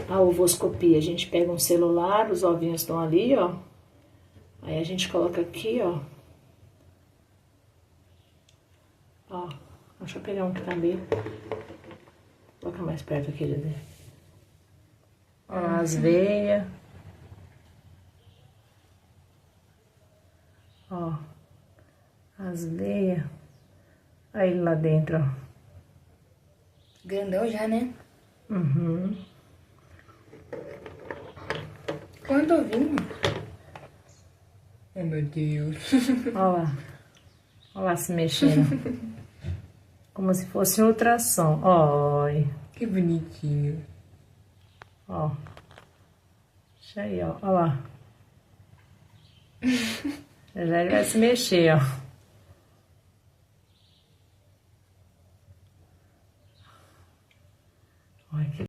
a ovoscopia. A gente pega um celular, os ovinhos estão ali, ó. Aí a gente coloca aqui, ó. Ó, deixa eu pegar um que tá ali. Vou colocar mais perto aqui dele. Ó, as veias. Ó, as veias. Aí ele lá dentro, ó. Grandão já, né? Uhum. Quanto ovinho? Oh, meu Deus. Ó lá. Ó lá se mexendo. Como se fosse ultrassom. Ó. Que bonitinho. Ó. Deixa aí, ó. Ó lá. Já ele vai se mexer, ó. Olha que